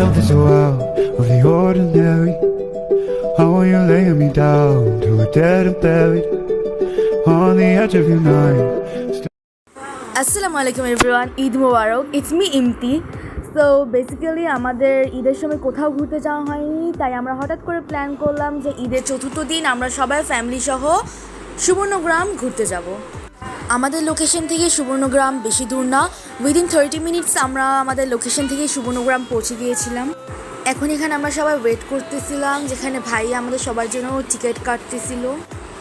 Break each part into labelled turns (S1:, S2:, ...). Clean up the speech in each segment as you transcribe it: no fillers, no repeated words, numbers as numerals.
S1: something so out of the ordinary. How are you laying me down to a dead and buried on the edge of your night?
S2: আসসালামু আলাইকুম everyone, Eid মোবারক। It's me Imti. So basically আমাদের ঈদের সময় কোথাও ঘুরতে যাওয়া হয়নি, তাই আমরা হঠাৎ করে প্ল্যান করলাম যে ঈদের চতুর্থ দিন আমরা সবাই ফ্যামিলি সহ সুবর্ণগ্রাম ঘুরতে যাব। আমাদের লোকেশন থেকে সুবর্ণগ্রাম বেশি দূর না, উইদিন 30 মিনিটস আমরা আমাদের লোকেশন থেকে সুবর্ণগ্রাম পৌঁছে গিয়েছিলাম। এখন এখানে আমরা সবাই ওয়েট করতেছিলাম, যেখানে ভাই আমাদের সবার জন্য টিকিট কাটতেছিল।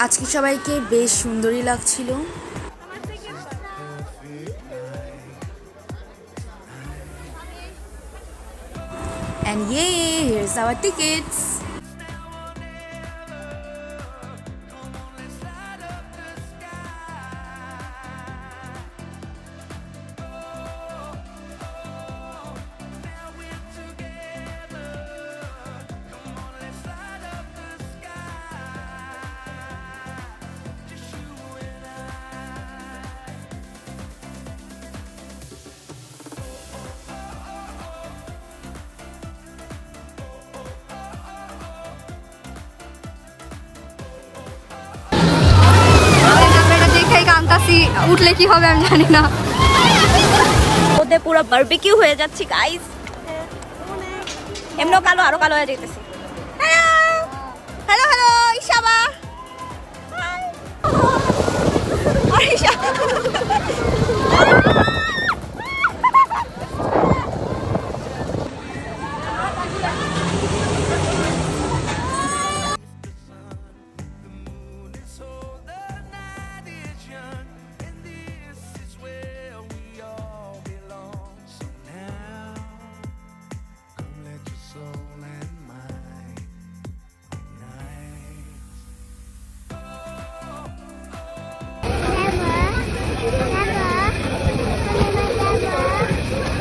S2: আজকে সবাইকে বেশ সুন্দরই লাগছিল। And yay, here's our tickets.
S3: উঠলে কি হবে আমি জানি না।
S4: ওদের পুরো বারবিকিউ হয়ে যাচ্ছে গাইস। এমনও কালো আরো কালো হয়ে যেতেছে। Hello hello ইশাবা।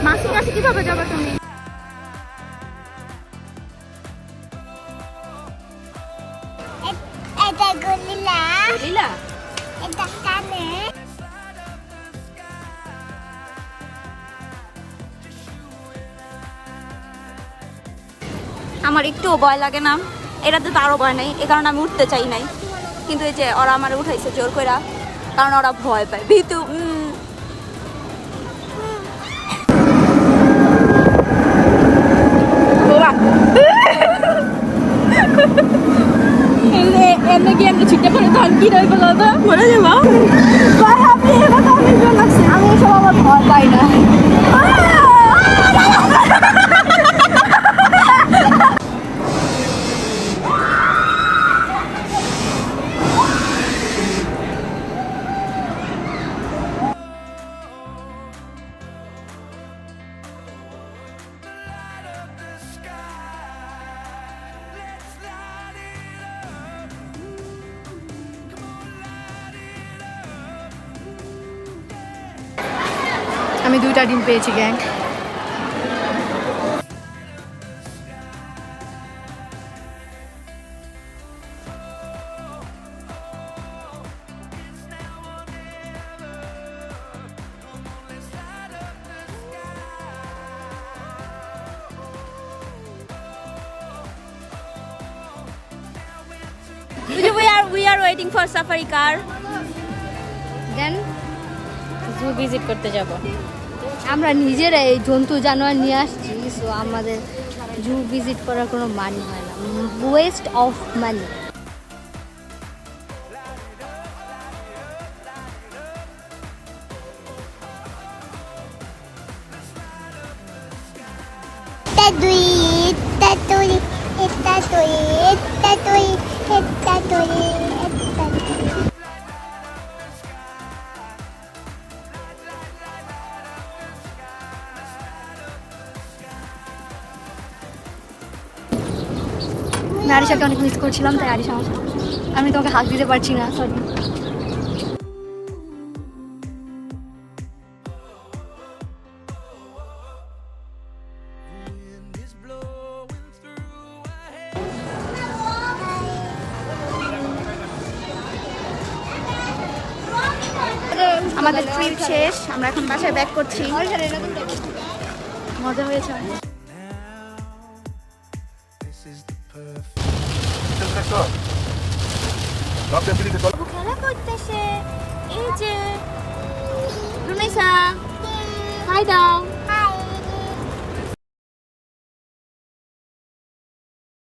S4: মাসুর কাছে কিভাবে যাবে তুমি?
S5: এটা গলিলা
S4: গলিলা
S5: এটা কানে
S4: আমার একটুও ভয় লাগে না, এটাতে তো আরো ভয় নেই, এ কারণে আমি উঠতে চাই নাই। কিন্তু এই যে ওরা আমার উঠাইছে জোর করে, কারণ ওরা ভয় পায় ভীতু। এমনি কি এমনি ছিটে পড়ে ধান কি রয়ে গেল তো মরে যাবো।
S3: আমি সব আমার ভয় পাই না। আমি 2টা ডিম পেয়েছি gang.
S4: We are waiting for safari car.
S3: Then
S4: zoo visit করতে যাব।
S3: আমরা নিজেরা এই জন্তু জানোয়ার নিয়ে আসছি, সো আমাদের জু ভিজিট করার কোনো মানি হয় না, ওয়েস্ট অফ মানি।
S5: তাতুই তাতুই তাতুই তাতুই তাতুই
S3: আমি আরিশাকে অনেক মিস করছিলাম, তাই আরিশা আমি তোমাকে হাত দিতে পারছি না, সরি।
S4: আমাদের ট্রিপ শেষ, আমরা এখন বাসায় ব্যাক করছি।
S3: মজা হয়েছে।
S4: খেলা করতেছে এই যে রুমেশা হাই দাও